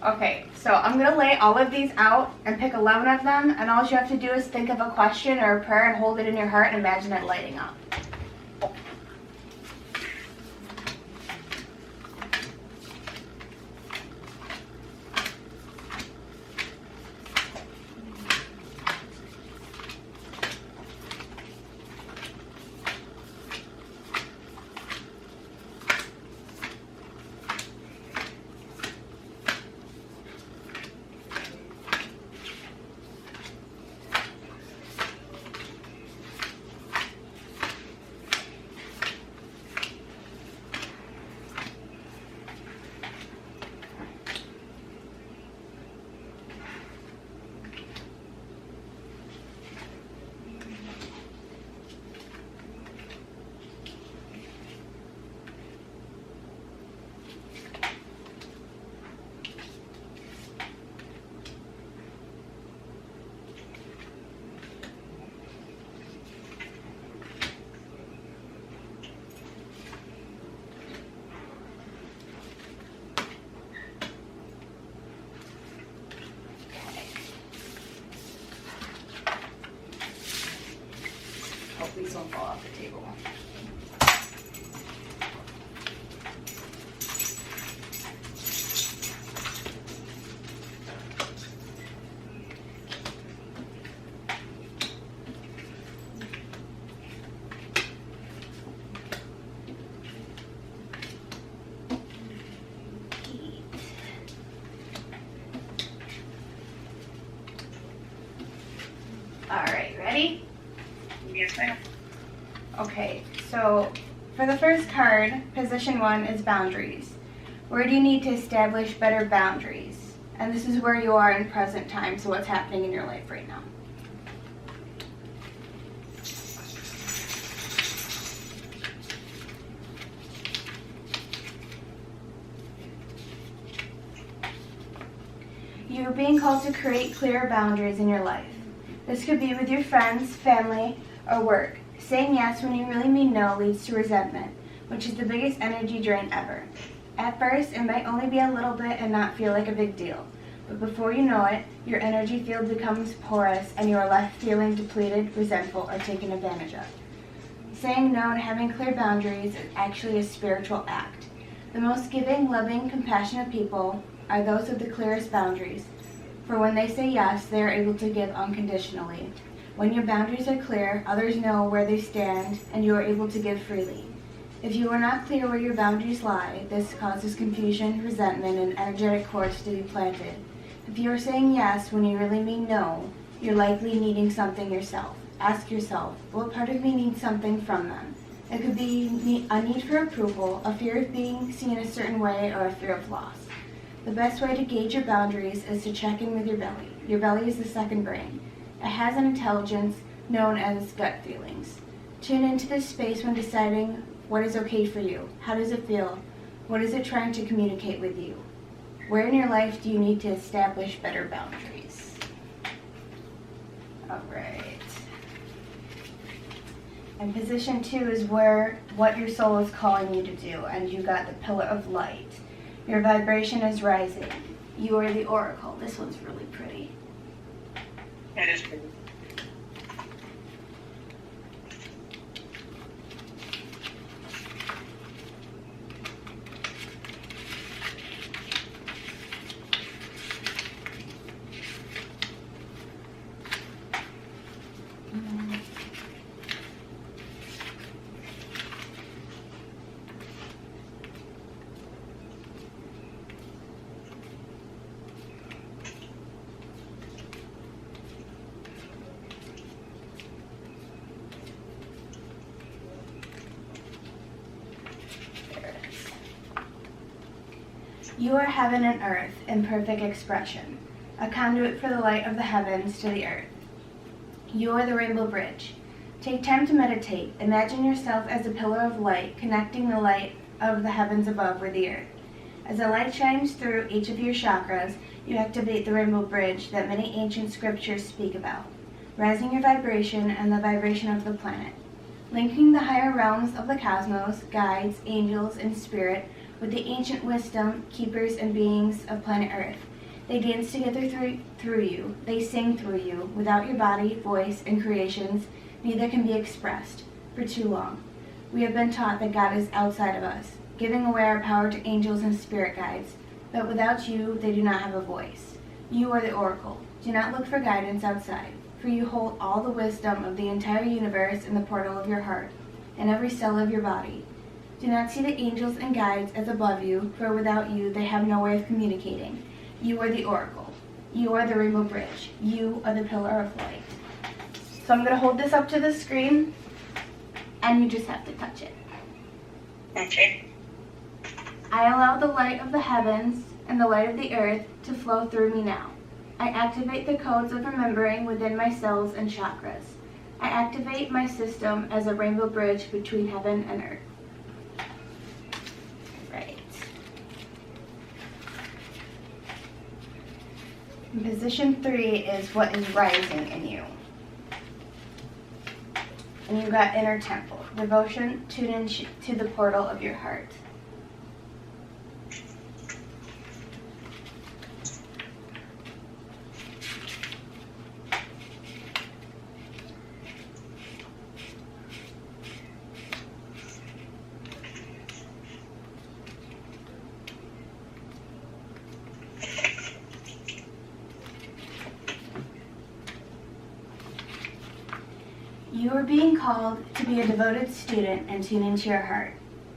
Okay, so I'm going to lay all of these out and pick 11 of them, and all you have to do is think of a question or a prayer and hold it in your heart and imagine it lighting up. Hope these won't fall off the table. All right, ready? Yes, ma'am. Okay, so for the first card, position 1 is boundaries. Where do you need to establish better boundaries? And this is where you are in present time, so what's happening in your life right now. You are being called to create clear boundaries in your life. This could be with your friends, family, or work. Saying yes when you really mean no leads to resentment, which is the biggest energy drain ever. At first, it might only be a little bit and not feel like a big deal, but before you know it, your energy field becomes porous and you are left feeling depleted, resentful, or taken advantage of. Saying no and having clear boundaries is actually a spiritual act. The most giving, loving, compassionate people are those with the clearest boundaries, for when they say yes, they are able to give unconditionally. When your boundaries are clear, others know where they stand, and you are able to give freely. If you are not clear where your boundaries lie, this causes confusion, resentment, and energetic cords to be planted. If you are saying yes when you really mean no, you're likely needing something yourself. Ask yourself, what part of me needs something from them? It could be a need for approval, a fear of being seen a certain way, or a fear of loss. The best way to gauge your boundaries is to check in with your belly. Your belly is the second brain. It has an intelligence known as gut feelings. Tune into this space when deciding what is okay for you. How does it feel? What is it trying to communicate with you? Where in your life do you need to establish better boundaries? All right. And position 2 is what your soul is calling you to do, and you got the pillar of light. Your vibration is rising. You are the oracle. This one's really pretty. That is pretty. You are heaven and earth in perfect expression, a conduit for the light of the heavens to the earth. You are the rainbow bridge. Take time to meditate. Imagine yourself as a pillar of light, connecting the light of the heavens above with the earth. As the light shines through each of your chakras, you activate the rainbow bridge that many ancient scriptures speak about, rising your vibration and the vibration of the planet, linking the higher realms of the cosmos, guides, angels, and spirit with the ancient wisdom, keepers, and beings of planet Earth. They dance together through you. They sing through you. Without your body, voice, and creations, neither can be expressed. For too long, we have been taught that God is outside of us, giving away our power to angels and spirit guides. But without you, they do not have a voice. You are the oracle. Do not look for guidance outside, for you hold all the wisdom of the entire universe in the portal of your heart, and every cell of your body. Do not see the angels and guides as above you, for without you, they have no way of communicating. You are the oracle. You are the rainbow bridge. You are the pillar of light. So I'm going to hold this up to the screen, and you just have to touch it. Okay. I allow the light of the heavens and the light of the earth to flow through me now. I activate the codes of remembering within my cells and chakras. I activate my system as a rainbow bridge between heaven and earth. Right. And position 3 is what is rising in you. And you've got inner temple, devotion, tune in to the portal of your heart. You are being called to be a devoted student and tune into your heart,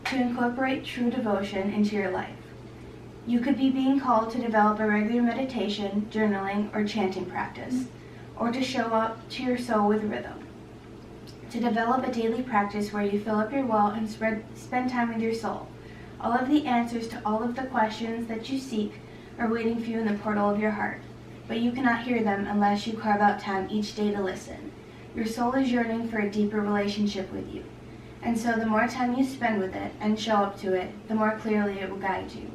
to incorporate true devotion into your life. You could be being called to develop a regular meditation, journaling, or chanting practice, or to show up to your soul with rhythm. To develop a daily practice where you fill up your well and spend time with your soul. All of the answers to all of the questions that you seek are waiting for you in the portal of your heart, but you cannot hear them unless you carve out time each day to listen. Your soul is yearning for a deeper relationship with you, and so the more time you spend with it and show up to it, the more clearly it will guide you.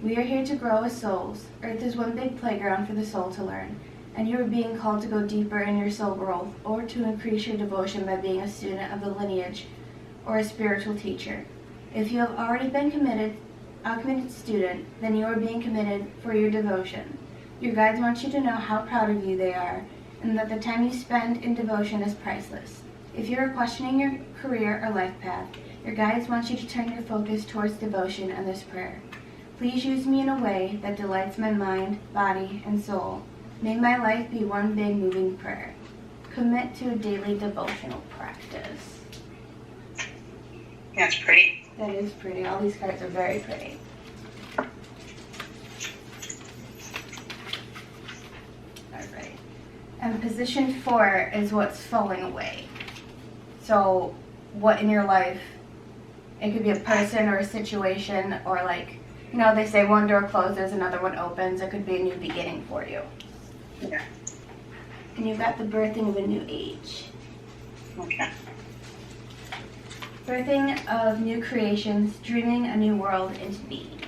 We are here to grow as souls. Earth is one big playground for the soul to learn, and you are being called to go deeper in your soul growth or to increase your devotion by being a student of the lineage or a spiritual teacher. If you have already been a committed student, then you are being committed for your devotion. Your guides want you to know how proud of you they are, and that the time you spend in devotion is priceless. If you are questioning your career or life path, your guides want you to turn your focus towards devotion and this prayer. Please use me in a way that delights my mind, body, and soul. May my life be one big moving prayer. Commit to a daily devotional practice. That's pretty. That is pretty. All these cards are very pretty. Alright. And position 4 is what's falling away. So, what in your life, it could be a person or a situation, or like, you know, they say one door closes, another one opens. It could be a new beginning for you. Yeah. And you've got the birthing of a new age. Okay. Birthing of new creations, dreaming a new world into being.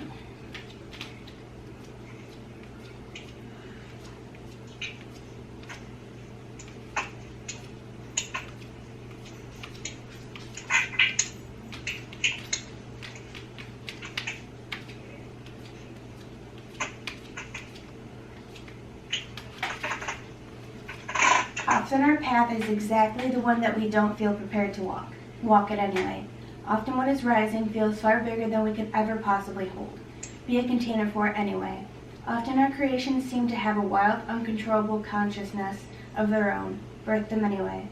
Often our path is exactly the one that we don't feel prepared to walk. Walk it anyway. Often what is rising feels far bigger than we could ever possibly hold. Be a container for it anyway. Often our creations seem to have a wild, uncontrollable consciousness of their own. Birth them anyway.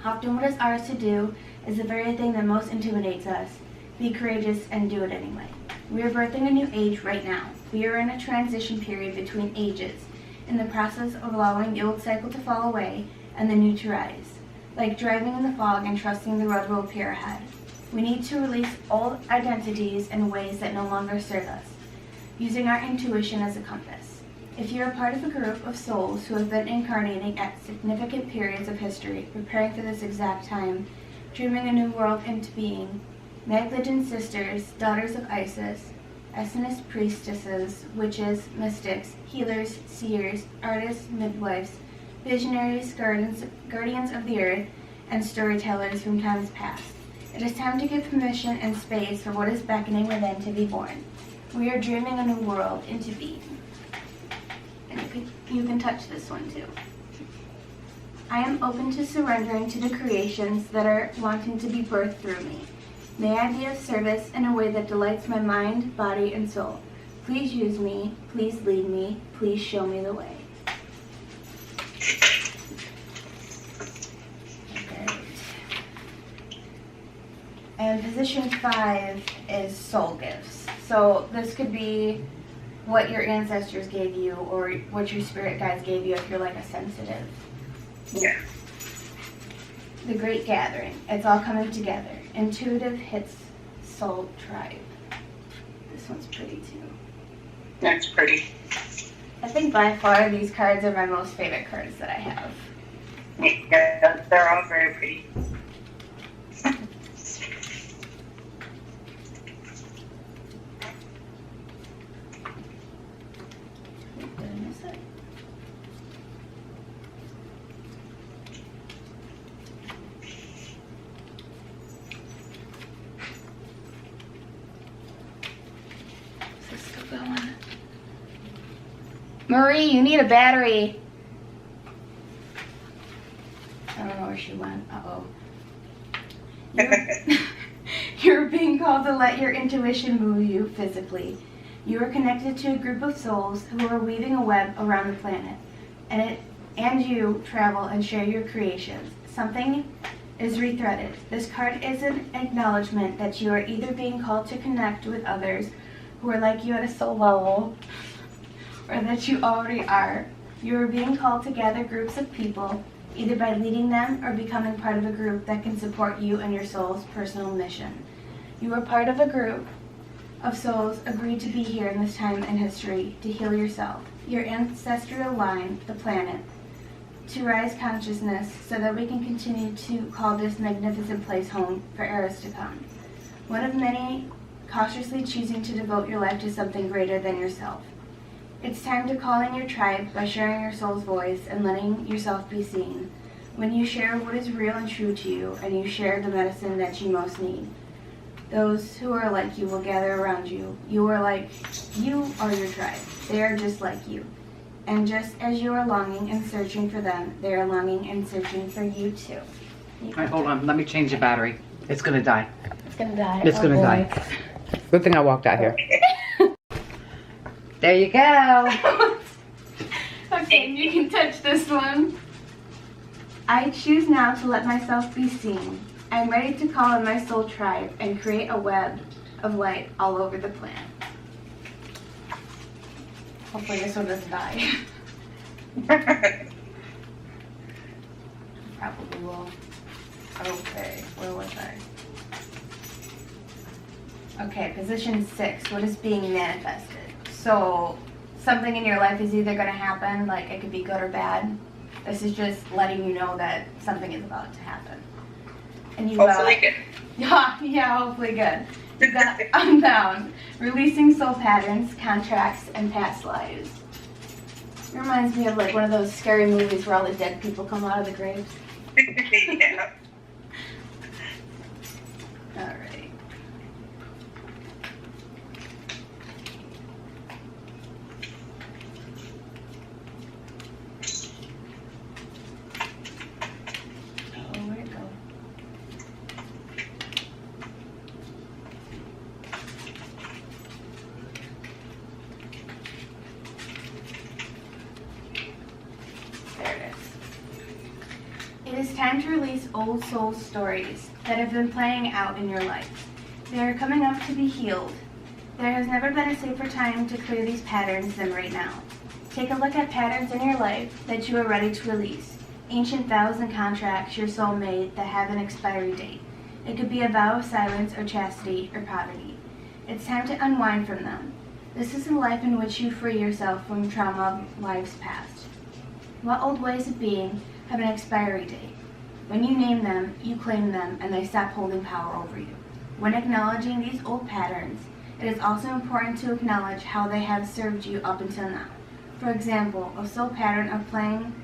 Often what is ours to do is the very thing that most intimidates us. Be courageous and do it anyway. We are birthing a new age right now. We are in a transition period between ages, in the process of allowing the old cycle to fall away and the new to rise. Like driving in the fog and trusting the road will appear ahead. We need to release old identities and ways that no longer serve us, using our intuition as a compass. If you're a part of a group of souls who have been incarnating at significant periods of history, preparing for this exact time, dreaming a new world into being, negligent sisters, daughters of Isis, Essenis priestesses, witches, mystics, healers, seers, artists, midwives, visionaries, guardians of the earth, and storytellers from times past. It is time to give permission and space for what is beckoning within to be born. We are dreaming a new world into being. you can touch this one too. I am open to surrendering to the creations that are wanting to be birthed through me. May I be of service in a way that delights my mind, body, and soul. Please use me. Please lead me. Please show me the way. And position 5 is soul gifts. So this could be what your ancestors gave you or what your spirit guides gave you if you're like a sensitive. Yeah. The Great Gathering. It's all coming together. Intuitive hits soul tribe. This one's pretty too. That's pretty. I think by far these cards are my most favorite cards that I have. Yeah, they're all very pretty. Marie, you need a battery. I don't know where she went. Uh-oh. You're being called to let your intuition move you physically. You are connected to a group of souls who are weaving a web around the planet. And you travel and share your creations. Something is rethreaded. This card is an acknowledgement that you are either being called to connect with others who are like you at a soul level, or that you already are. You are being called to gather groups of people, either by leading them or becoming part of a group that can support you and your soul's personal mission. You are part of a group of souls agreed to be here in this time in history to heal yourself, your ancestral line, the planet, to rise consciousness so that we can continue to call this magnificent place home for eras to come. One of many cautiously choosing to devote your life to something greater than yourself. It's time to call in your tribe by sharing your soul's voice and letting yourself be seen. When you share what is real and true to you, and you share the medicine that you most need, those who are like you will gather around you. You are your tribe. They are just like you. And just as you are longing and searching for them, they are longing and searching for you too. All right, hold on. Let me change the battery. It's gonna die. It's gonna die. It's gonna die. Good thing I walked out here. There you go. Okay, you can touch this one. I choose now to let myself be seen. I am ready to call in my soul tribe and create a web of light all over the planet. Hopefully this one doesn't die. Probably will. Okay, where was I? Okay, position 6. What is being manifested? So something in your life is either going to happen, like it could be good or bad. This is just letting you know that something is about to happen. And you Hopefully good. Yeah, hopefully good. You got Unbound, releasing soul patterns, contracts, and past lives. It reminds me of like one of those scary movies where all the dead people come out of the graves. Yeah. All right. It is time to release old soul stories that have been playing out in your life. They are coming up to be healed. There has never been a safer time to clear these patterns than right now. Take a look at patterns in your life that you are ready to release. Ancient vows and contracts your soul made that have an expiry date. It could be a vow of silence or chastity or poverty. It's time to unwind from them. This is a life in which you free yourself from trauma of lives past. What old ways of being have an expiry date? When you name them, you claim them, and they stop holding power over you. When acknowledging these old patterns, it is also important to acknowledge how they have served you up until now. For example, a soul pattern of playing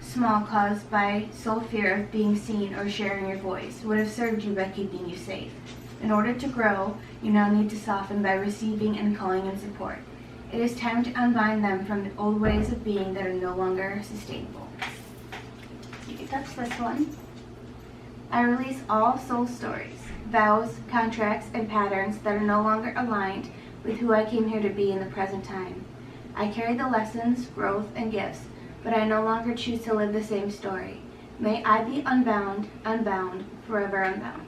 small caused by soul fear of being seen or sharing your voice would have served you by keeping you safe. In order to grow, you now need to soften by receiving and calling in support. It is time to unbind them from the old ways of being that are no longer sustainable. You can touch this one. I release all soul stories, vows, contracts, and patterns that are no longer aligned with who I came here to be in the present time. I carry the lessons, growth, and gifts, but I no longer choose to live the same story. May I be unbound, unbound, forever unbound.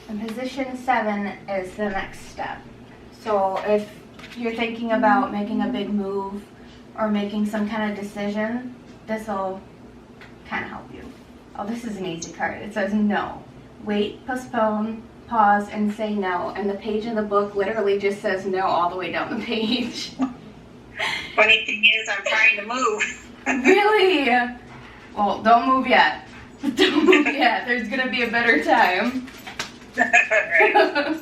And position 7 is the next step. So if you're thinking about making a big move or making some kind of decision, this will kind of help you. Oh, this is an easy card. It says no. Wait, postpone, pause, and say no. And the page in the book literally just says no all the way down the page. Funny thing is, I'm trying to move. Really? Well, don't move yet. Don't move yet. There's going to be a better time. Right.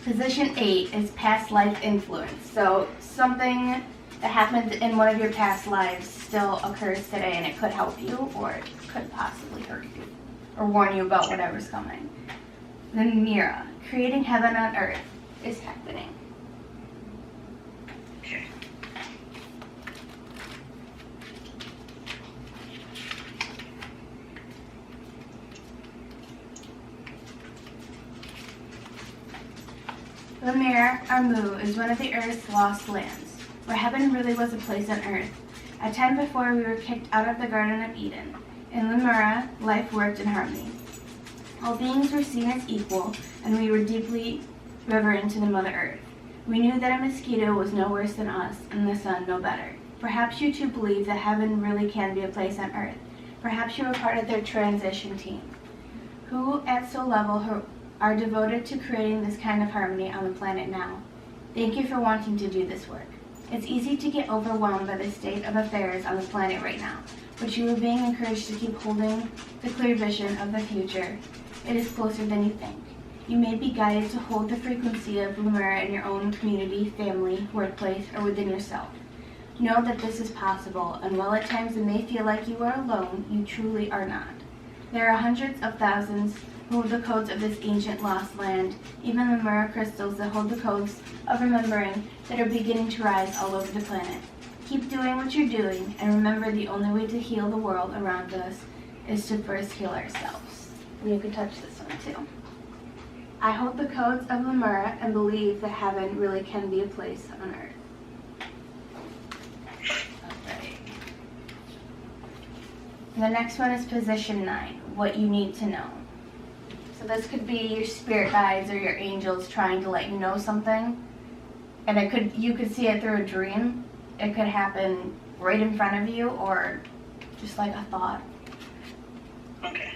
Position 8 is past life influence. So something that happened in one of your past lives still occurs today, and it could help you or it could possibly hurt you or warn you about whatever's coming. The Mira, creating heaven on earth, is happening. Okay. Lemire, Armu, is one of the Earth's lost lands, where heaven really was a place on Earth. A time before we were kicked out of the Garden of Eden. In Lemira, life worked in harmony. All beings were seen as equal, and we were deeply reverent to the Mother Earth. We knew that a mosquito was no worse than us, and the sun no better. Perhaps you too believe that heaven really can be a place on Earth. Perhaps you are part of their transition team, who at soul level are devoted to creating this kind of harmony on the planet now. Thank you for wanting to do this work. It's easy to get overwhelmed by the state of affairs on the planet right now, but you are being encouraged to keep holding the clear vision of the future. It is closer than you think. You may be guided to hold the frequency of Lumira in your own community, family, workplace, or within yourself. Know that this is possible, and while at times it may feel like you are alone, you truly are not. There are hundreds of thousands who hold the codes of this ancient lost land, even the Mira crystals that hold the codes of remembering that are beginning to rise all over the planet. Keep doing what you're doing, and remember the only way to heal the world around us is to first heal ourselves. And you can touch this one too. I hold the codes of Lemura and believe that heaven really can be a place on earth. Alright. The next one is position 9, what you need to know. So this could be your spirit guides or your angels trying to let you know something. And you could see it through a dream. It could happen right in front of you or just like a thought. Okay.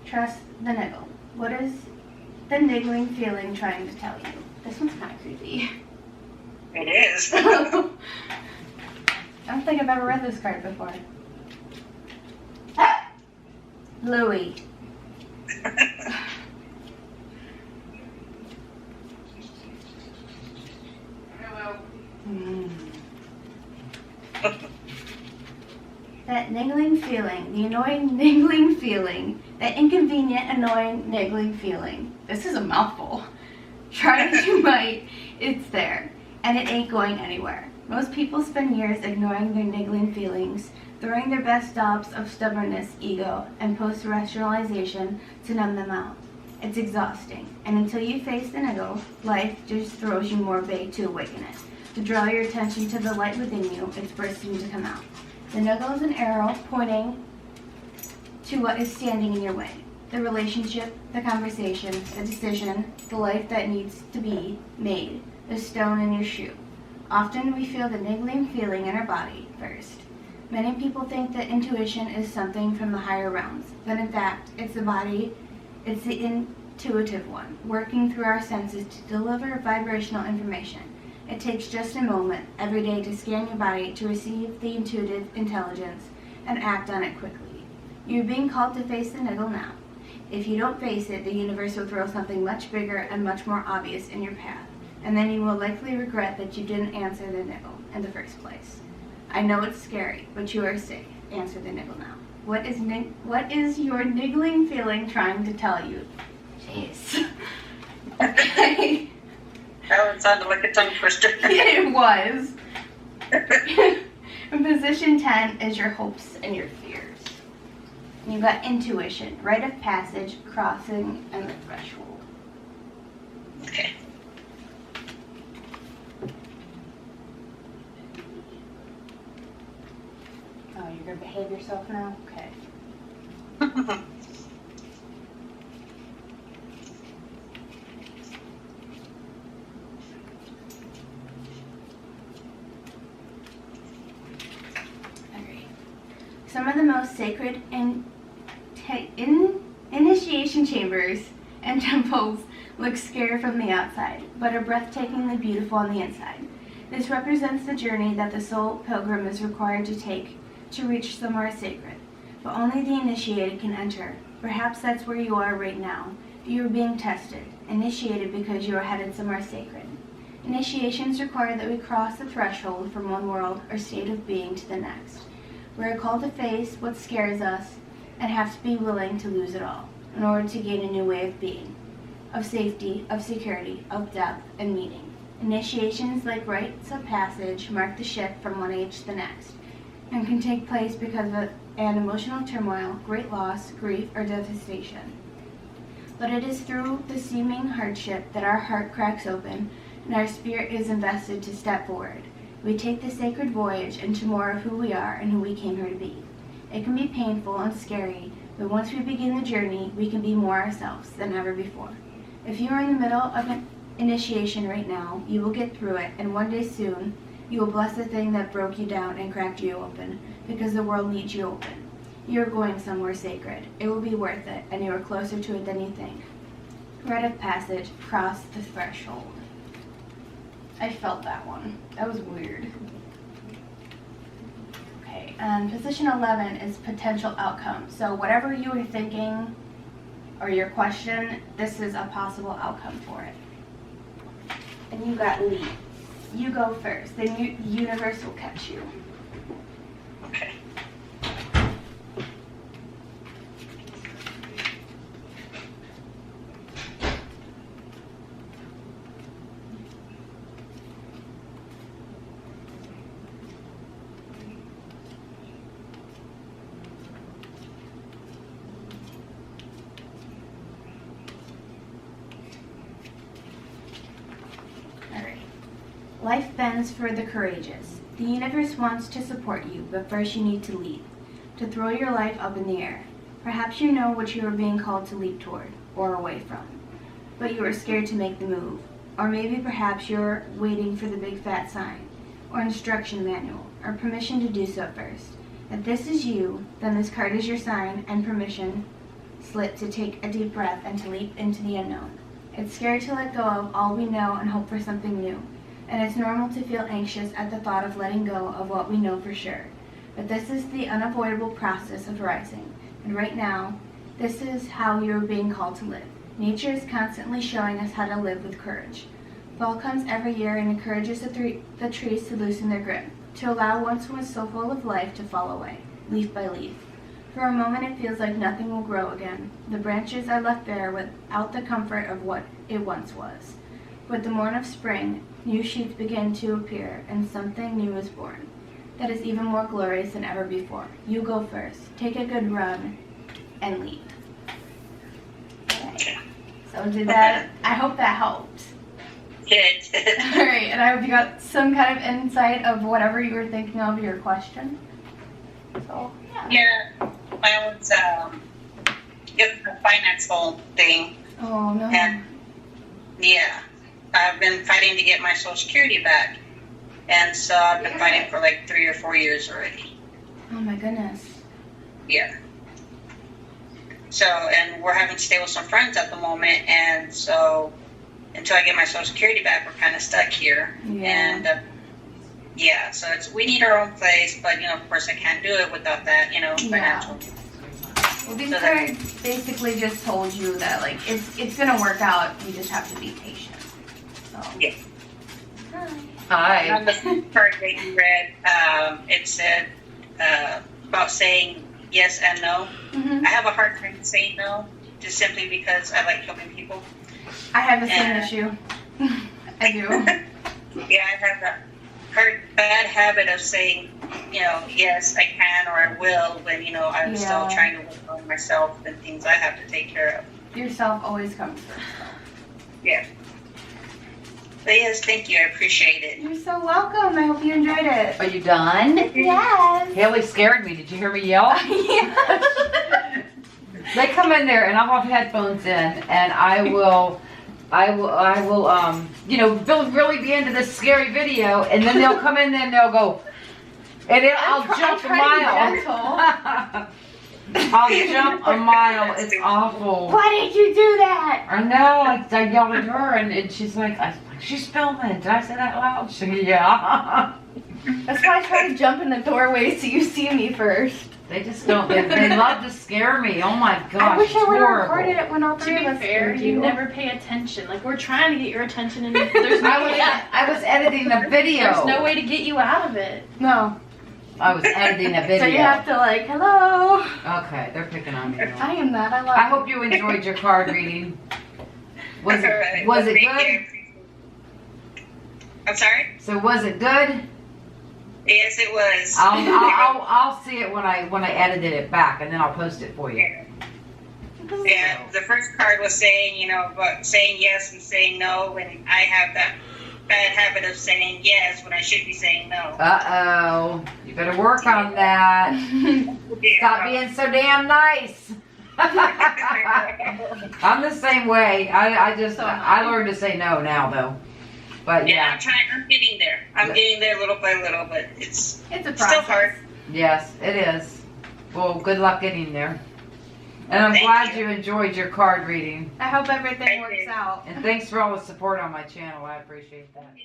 Trust the niggle. What is the niggling feeling trying to tell you? This one's kind of creepy. It is. I don't think I've ever read this card before. Louie. That niggling feeling, the annoying niggling feeling, that inconvenient, annoying, niggling feeling. This is a mouthful. Try as you might, it's there, and it ain't going anywhere. Most people spend years ignoring their niggling feelings, throwing their best stops of stubbornness, ego, and post-rationalization to numb them out. It's exhausting, and until you face the niggle, life just throws you more bait to awaken it. To draw your attention to the light within you, it's bursting to come out. The niggle is an arrow pointing to what is standing in your way. The relationship, the conversation, the decision, the life that needs to be made, the stone in your shoe. Often we feel the niggling feeling in our body first. Many people think that intuition is something from the higher realms, but in fact, it's the intuitive one, working through our senses to deliver vibrational information. It takes just a moment every day to scan your body to receive the intuitive intelligence and act on it quickly. You're being called to face the niggle now. If you don't face it, the universe will throw something much bigger and much more obvious in your path, and then you will likely regret that you didn't answer the niggle in the first place. I know it's scary, but you are safe. answer the niggle now. What is your niggling feeling trying to tell you? Jeez. Okay. That one sounded like a tongue twister. It was. In position 10 is your hopes and your fears. And you've got intuition, rite of passage, crossing, and the threshold. Okay. Oh, you're going to behave yourself now? Okay. Alright. Some of the most sacred initiation chambers and temples look scary from the outside, but are breathtakingly beautiful on the inside. This represents the journey that the soul pilgrim is required to take to reach somewhere sacred, but only the initiated can enter. Perhaps that's where you are right now. You are being tested, initiated because you are headed somewhere sacred. Initiations require that we cross the threshold from one world or state of being to the next. We are called to face what scares us and have to be willing to lose it all in order to gain a new way of being, of safety, of security, of depth, and meaning. Initiations, like rites of passage, mark the shift from one age to the next, and can take place because of an emotional turmoil, great loss, grief, or devastation. But it is through the seeming hardship that our heart cracks open and our spirit is invested to step forward. We take the sacred voyage into more of who we are and who we came here to be. It can be painful and scary, but once we begin the journey, we can be more ourselves than ever before. If you are in the middle of an initiation right now, you will get through it, and one day soon, you will bless the thing that broke you down and cracked you open, because the world needs you open. You are going somewhere sacred. It will be worth it, and you are closer to it than you think. Rite of passage, cross the threshold. I felt that one. That was weird. Okay, and position 11 is potential outcome. So whatever you were thinking or your question, this is a possible outcome for it. And you got lead. You go first, then the universe will catch you. Okay. Life bends for the courageous. The universe wants to support you, but first you need to leap, to throw your life up in the air. Perhaps you know what you are being called to leap toward, or away from, but you are scared to make the move. Or maybe perhaps you're waiting for the big fat sign, or instruction manual, or permission to do so first. If this is you, then this card is your sign and permission slip to take a deep breath and to leap into the unknown. It's scary to let go of all we know and hope for something new. And it's normal to feel anxious at the thought of letting go of what we know for sure. But this is the unavoidable process of rising. And right now, this is how you're being called to live. Nature is constantly showing us how to live with courage. Fall comes every year and encourages the trees to loosen their grip, to allow once was so full of life to fall away, leaf by leaf. For a moment it feels like nothing will grow again. The branches are left bare without the comfort of what it once was. With the morn of spring, new shoots begin to appear, and something new is born that is even more glorious than ever before. You go first. Take a good run and leap. Okay. So did that, I hope that helped. Good. Alright, and I hope you got some kind of insight of whatever you were thinking of your question. So, yeah. Yeah, I was getting the financial thing. Oh, no. And, yeah, I've been fighting to get my Social Security back. And so I've been fighting for like 3 or 4 years already. Oh, my goodness. Yeah. So, and we're having to stay with some friends at the moment. And so until I get my Social Security back, we're kind of stuck here. Yeah. And, yeah, so we need our own place, but, of course I can't do it without that, financial. Well, these cards basically just told you that, like, it's going to work out. You just have to be patient. So. Yeah. Hi. On the card that you read, it said, about saying yes and no. Mhm. I have a hard time saying no, just simply because I like helping people. I have the same Yeah. issue. I do. Yeah, I have that bad habit of saying, yes, I can or I will, when, I'm still Yeah. trying to work on myself and things I have to take care of. Yourself always comes first. Yeah. But yes, thank you. I appreciate it. You're so welcome. I hope you enjoyed it. Are you done? Yes. Haley scared me. Did you hear me yell? Yeah. They come in there and I'll have headphones in and I will, really be into this scary video and then they'll come in there and they'll go, and then I'll jump a mile. I'll jump a mile. It's awful. Why did you do that? I know. I yelled at her and she's like, she's filming. Did I say that loud? She said, yeah. That's why I try to jump in the doorway so you see me first. They just don't. They love to scare me. Oh my gosh. I wish I it's would have horrible. recorded it when all To three be of us fair, scared you never pay attention. Like, we're trying to get your attention and there's no way I was editing the video. there's no way to get you out of it. No. I was editing the video. So you have to like, hello. Okay, they're picking on me now. I am not. I love I hope you enjoyed your card reading. Was Alright, was it thank good? you. I'm sorry? So was it good? Yes, it was. I'll see it when I edited it back and then I'll post it for you. Yeah, the first card was saying, about saying yes and saying no, and I have that bad habit of saying yes when I should be saying no. Uh-oh. You better work on that. Stop being so damn nice. I'm the same way. I learned to say no now though. But Yeah, yeah. I'm getting there. I'm getting there little by little, but it's It's a still process. hard. Yes, it is. Well, good luck getting there. And I'm Thank glad you. you enjoyed your card reading. I hope everything Thank works you. out. And thanks for all the support on my channel. I appreciate that.